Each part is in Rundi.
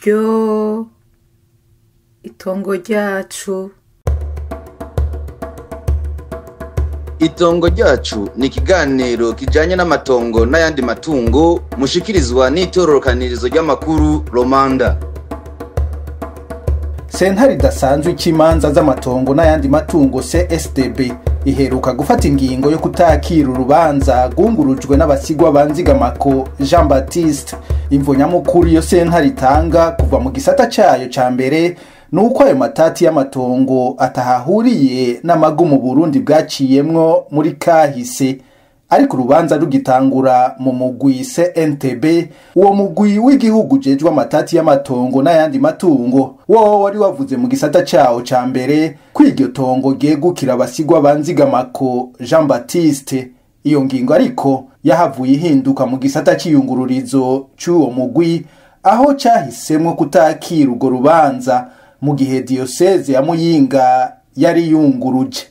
ryo itongo ryacu. Itongo ryacu ni ikiganiro kijanye n'amatongo n'ayandi matungo mushikirizwa n'itororokanirizo ry'amakuru Romanda. Sentare idasanzwe ikimanza z'amatongo n'ayandi matungo CSDB iheruka gufata ingingo yo kutakira urubanza rwungurujwe n'abasigwa banzigamako Jean Baptiste. Imvo nyamukuru iyo sentare itanga kuva mu gisata cayo ca mbere nuko ayo matati y'amatongo atahahuriye n'amagumu Burundi bwaciyemwo muri kahise, ariko urubanza rugitangura mu mugwi CNTB, uwo mugwi w'igihugu jejwe amatati y'amatongo n'ayandi matungo wo wari wavuze mu gisata cawo ca mbere kw'iryo tongo ryegukira abasigwa banzigamako Jean Baptiste. Iyo ngingo ariko yahavuye ihinduka mu gisata c'iyungururizo c'uwo mugwi, aho cahisemwo kutakira urwo rubanza mu gihe Diocese ya Muyinga yari yunguruje.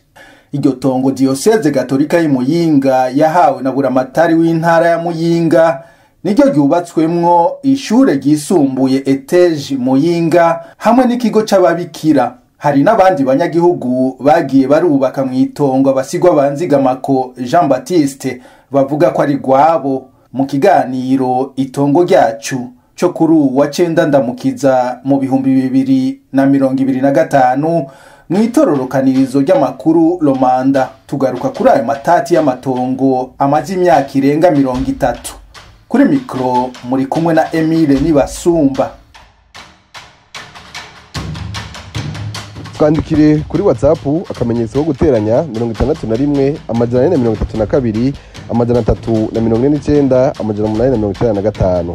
Iryo tongo Diocese Gatolika y'Imuyinga yahawe na buramatari w'intara ya Muyinga niryo ryubatswemwo ishure ryisumbuye Eteje Muyinga hamwe n'ikigo c'ababikira. Hari n'abandi banyagihugu bagiye barubaka mu itongo abasigwa banzigamako Jean Baptiste bavuga ko ari rwabo. Mu kiganiro itongo ryacu cyo kuri uwa 9 ndamukiza mu 2025 mwitororokanirizo ry'amakuru Romanda tugaruka kuri ayo matati y'amatongo amaze imyaka irenga 30. Kuri mikro muri kumwe na Emile Nibasumba. Twandikire kuri WhatsApp akamenyetso ko guteranya 61 amajana 432 amajana 349 amajana 895.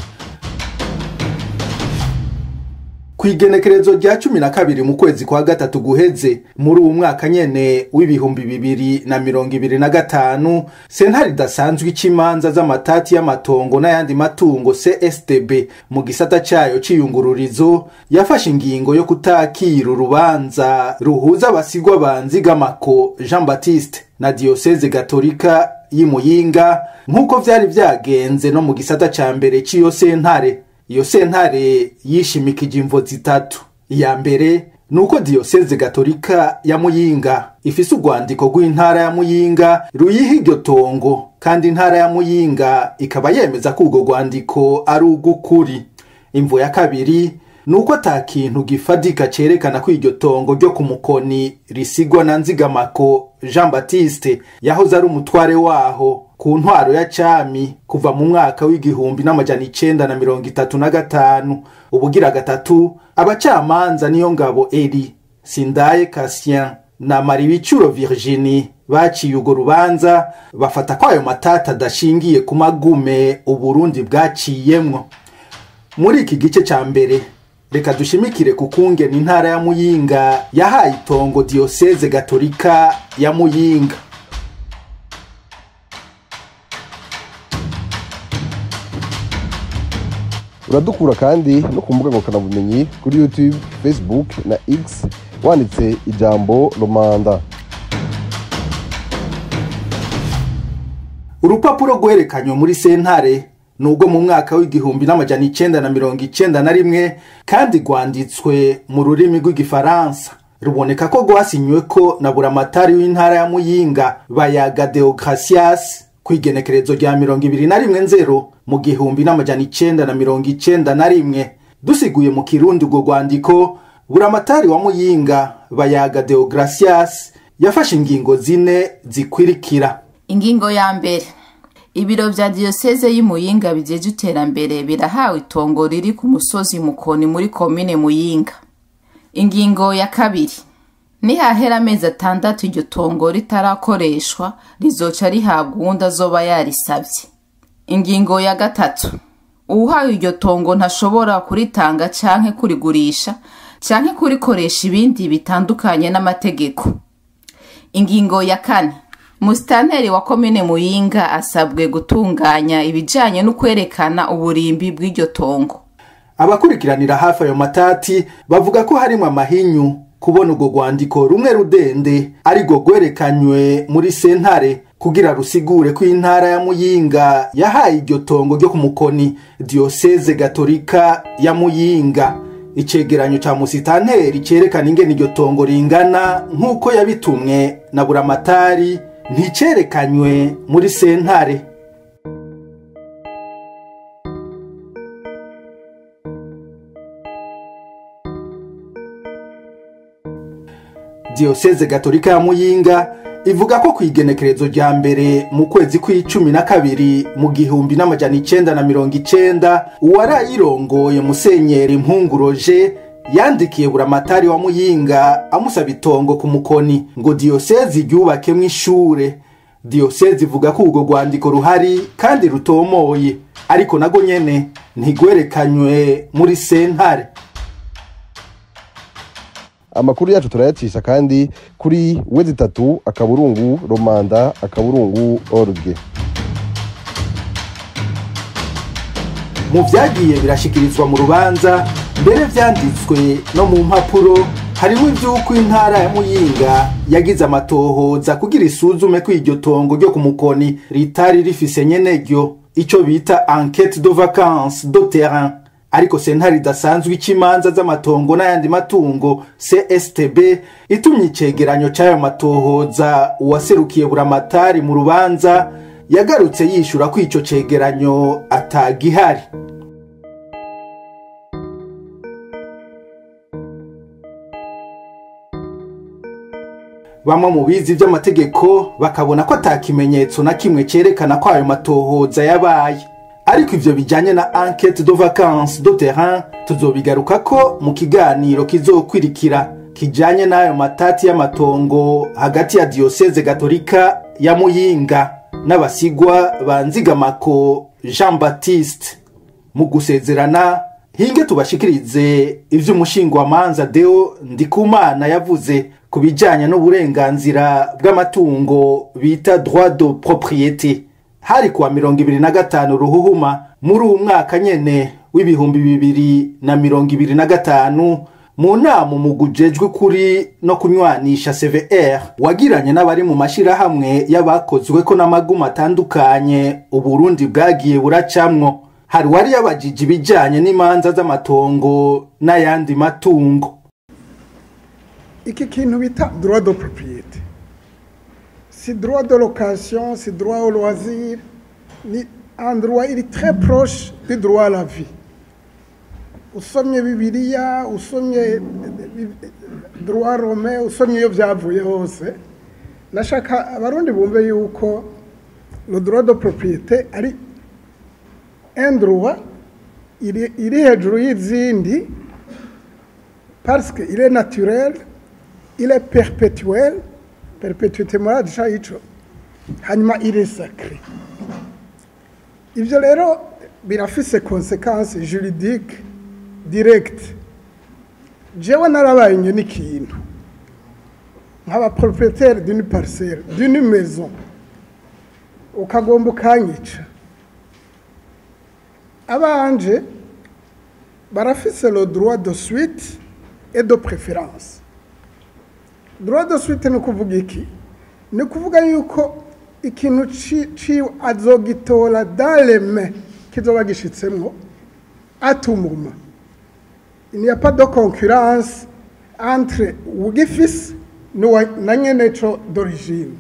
Kwigenekerezo rya 12 mu kwezi kwa gatatu guheze muri uwo mwaka nyene w'ibihumbi 2025, sentare idasanzwe ikimanza z'amatati y'amatongo n'ayandi matungo CSDB mu gisata cayo c'iyungururizo yafashe ingingo yo kutakira urubanza ruhuza abasigwa banzigamako Jean Baptiste na Diocese Gatolika y'Imuyinga nk'uko vyari vyagenze no mu gisata ca mbere c'iyo sentare. Iyo sentare yishimikije imvo zitatu. Iya mbere nuko Diocese Gatolika ya Muyinga ifise urwandiko rw'intara ya Muyinga ruyiha iryo tongo, kandi intara ya Muyinga ikaba yemeza ko urwo rwandiko ari ugukuri. Imvo ya kabiri nuko ata kintu gifadika cerekana ko iryo tongo ryo ku Mukoni risigwa na Nzigamako Jean Baptiste yahoze ari umutware waho ku ntwaro ya cami kuva mu mwaka w'igihumbi n'amajana 935. Ubugira gatatu abacamanza niyo ngabo Eri Sindaye Cassien na Maribicuro Virginie baciye urwo rubanza bafata ko ayo matata adashingiye ku magume Uburundi bwaciyemwo. Muri iki gice ca mbere reka dushimikire kukunge n'intara ya Muyinga yahaye itongo Diocese Gatolika ya Muyinga. Uradukura kandi no ku mbuga ngurukanabumenyi kuri YouTube, Facebook na X wanditse ijambo Romanda. Urupapuro rwerekanywe muri sentare nubwo mu mwaka w'igihumbi n'amajana 991 kandi rwanditswe mu rurimi rw'igifaransa. Ruboneka ko rwasinywe ko na buramatari w'intara ya Muyinga Bayaga Deogracias kwigenekerezo rya 21 mu gihumbi n'amajana 991. Dusiguye mu Kirundi urwo rwandiko, buramatari wa Muyinga Bayaga Deogracias yafashe ingingo zine zikwirikira. Ingingo ya mbere, ibiro vya Diocese y'Imuyinga bijeje iterambere birahawe itongo riri ku musozi Mukoni muri komine Muyinga. Ingingo ya kabiri, nihahera amezi 6 iryo tongo ritarakoreshwa rizoca rihabwa uwundi azoba yarisavye. Ingingo ya gatatu, uhawe iryo tongo ntashobora kuritanga canke kurigurisha canke kurikoresha ibindi bitandukanye n'amategeko. Ingingo ya kane, Musitanteri wa komine Muyinga asabwe gutunganya ibijanye no kwerekana uburimbi bw'iryo tongo. Abakurikiranira hafi ayo matati bavuga ko harimo amahinyu kubona urwo rwandiko rumwe rudende ariko rwerekanywe muri sentare kugira rusigure ko intara ya Muyinga yahaye iryo tongo ryo ku Mukoni Diocese Gatolika ya Muyinga. icegeranyo ca musitanteri cerekana ingene iryo tongo ringana nk'uko yabitumwe na buramatari nticerekanywe muri sentare. Diyoseze Gatolika ya Muyinga ivuga ko kwigenekerezo rya mbere mu kwezi kwa12 mu 1990 uwarayirongoye Musenyeri Mpunguroje yandikiye buramatari wa Muyinga amusaba itongo ku Mukoni ngo diyoseze iryubakemwo ishure. Diyoseze ivuga ko urwo rwandiko ruhari kandi rutomoye, ariko nago nyene ntigwerekanywe muri sentare. Amakuru yacu turayacisha kandi kuri www.romanda.org. Mu vyagiye birashikirizwa mu rubanza mbere vyanditswe no mu mpapuro harimo ivy'uko intara ya Muyinga yagize amatohoza kugira isuzume ko iryo tongo ryo ku Mukoni ritari rifise nyeneryo, ico bita enquête de vacances de terrain. Ariko sentare idasanzwe ikimanza z'amatongo n'ayandi matungo CSTB itumye icegeranyo c'ayo matohoza uwaserukiye buramatari mu rubanza yagarutse yishura ko ico cegeranyo atagihari. Bamwe mu bizi vy'amategeko bakabona ko atakimenyetso na kimwe cerekana ko ayo matohoza yabaye. Ariko ivyo bijanye na enquête de vacances de terrain tuzobigaruka ko mu kiganiro kizokwirikira kijanye n'ayo matati y'amatongo hagati ya Diyoseze Gatolika ya Muyinga n'abasigwa banzigamako Jean Baptiste. Mu gusezerana hinge tubashikirize ivy'umushingwamanza Deo Ndikumana yavuze ku bijanye n'uburenganzira bw'amatungo bita droit de propriété. Hari kuwa 25 Ruhuhuma muri umwaka nyene w'2025 mu nama umugujejwe kuri no kunywanisha CVR wagiranye n'abari mu mashirahamwe y'abakozwe ko n'amaguma atandukanye Uburundi bwagiye buracamwo. Hari wari yabajije ibijanye n'imanza z'amatongo n'ayandi matungo. Iki kintu bita droit de propriété, c'est droit de location, c'est droit au loisir, un droit il est très proche du droit à la vie. Usomye Bibiliya, usomye droit romain, usomye iyo byavuye hose, nashaka abarundi bumve yuko le droit de propriété ari un droit il est hejuru y'izindi parce que il est naturel, il est perpétuel. Perpétuité morale ico hanyuma il est sacré. Ivyo rero birafise conséquences juridiques directes. Jewe narabaye n'ikintu nk'aba propriétaire d'une parcelle, d'une maison, ukagomba ukanyica. Abanje barafise le droit de suite et de préférence. Droit de suite ni kuvuga iki? Ni kuvuga yuko ikintu ciwe azogitora dans les mains kizoba gishitsemwo à tout moment. Il n'y a pas de concurrence entre ugifise na nyeneco d'origine.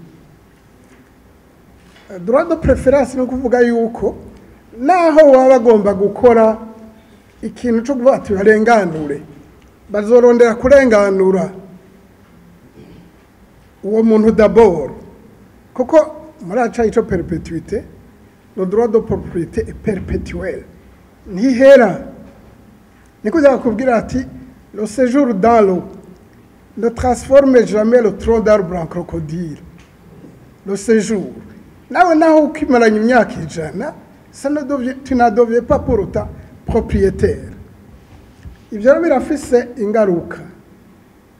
Droit de préférence ni kuvuga yuko naho waba agomba gukora ikintu cyo kuvuga ati barenganure, bazorondera kurenganura uwo muntu d'abord, kuko muraca ico perpétuité, le droit de propriété est perpétuel, ntihera. Niko yakubwira ati le séjour dans l'eau ne transforme jamais le tronc d'arbre en crocodile. Le séjour naho ukimaranye imyaka ijana, tu n'en deviens pas pour autant propriétaire. Ivyo birafise ingaruka,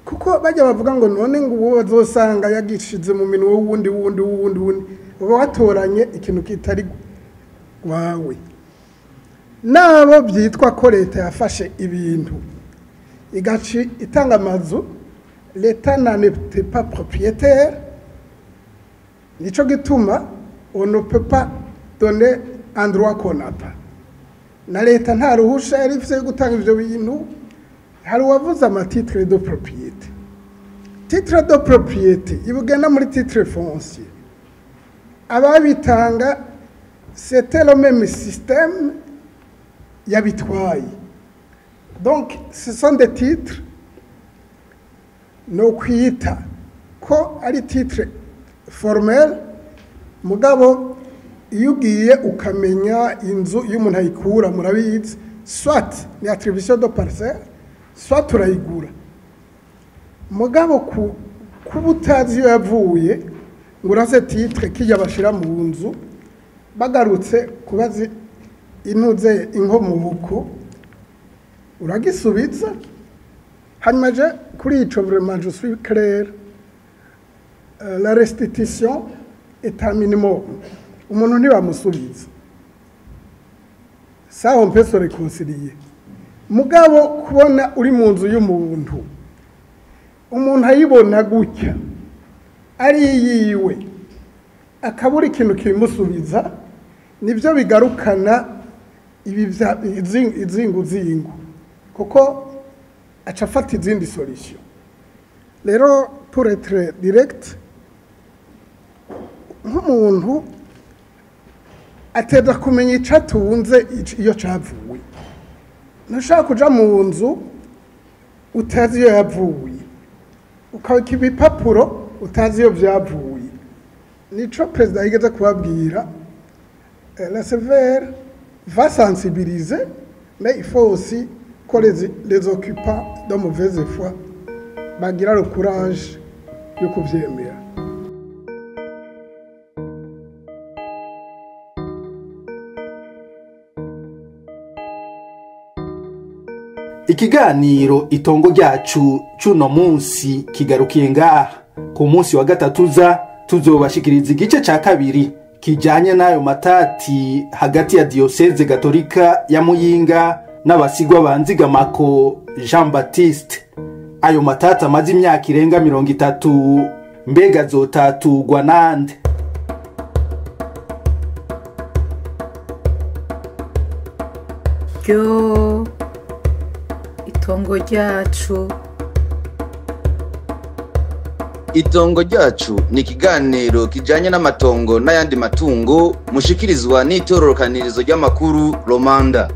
kuko bajya bavuga ngo none ngo uwo bazosanga yagishize mu minwe wundi uba watoranye ikintu kitari wawe. Nabo byitwa ko leta yafashe ibintu igaci itanga amazu, leta n'était pas propriétaire. Nico gituma on ne peut pas donner un droit qu'on n'a pas. Na leta nta ruhusha yarifise gutanga ivyo bintu, hari uwavuze amatitre de propriété. Titre de propriété ibugenda muri titre foncier, ababitanga c'était le même système yabitwaye. Donc ce sont des titres no kwita ko ari titre formel, mugabo iyo ugiye ukamenya inzu y'umuntu ayikura murabizi, soit ni attribution de parcelle, soit turayigura. Mugabo kuba utazi iyo yavuye ngo urase titre kijya bashira mu nzu, bagarutse kubazi inuze inkomuko uragisubiza. Hanyuma je kuri ico vraiment je suis clair, la restitution est un minimum. Umuntu ntibamusubiza, ça on peut se réconcilier. Mugabo kubona uri mu nzu y'umuntu, umuntu ayibona gutya ari yiwe, akabura ikintu kimusubiza, nivyo bigarukana izingu kuko aca afata izindi solution. Rero pour être direct, nk'umuntu ateza kumenya ico atunze iyo cavuye. Ntushaka kuja mu nzu utazi iyo yavuye, ukabika ibipapuro utazi iyo vyavuye. Nico perezida yigeze kubabwira, la sévère va sensibiliser, mais il faut aussi que les occupants de mauvaise foi bagira le courage yo kuvyemera. Ikiganiro itongo ryacu cuno munsi kigarukiye ngaha. Ku munsi wa gatatuza tuzobashikiriza igice ca kabiri kijanye n'ayo matati hagati ya Diocese Gatolika ya Muyinga n'abasigwa banzigamako Jean Baptiste. Ayo matati amaze imyaka irenga 30, mbega zotatugwa nande? Yo itongo ryacu. Itongo ryacu ni ikiganiro kijanye n'amatongo n'ayandi matungo mushikirizwa n'itororokanirizo ry'amakuru Romanda.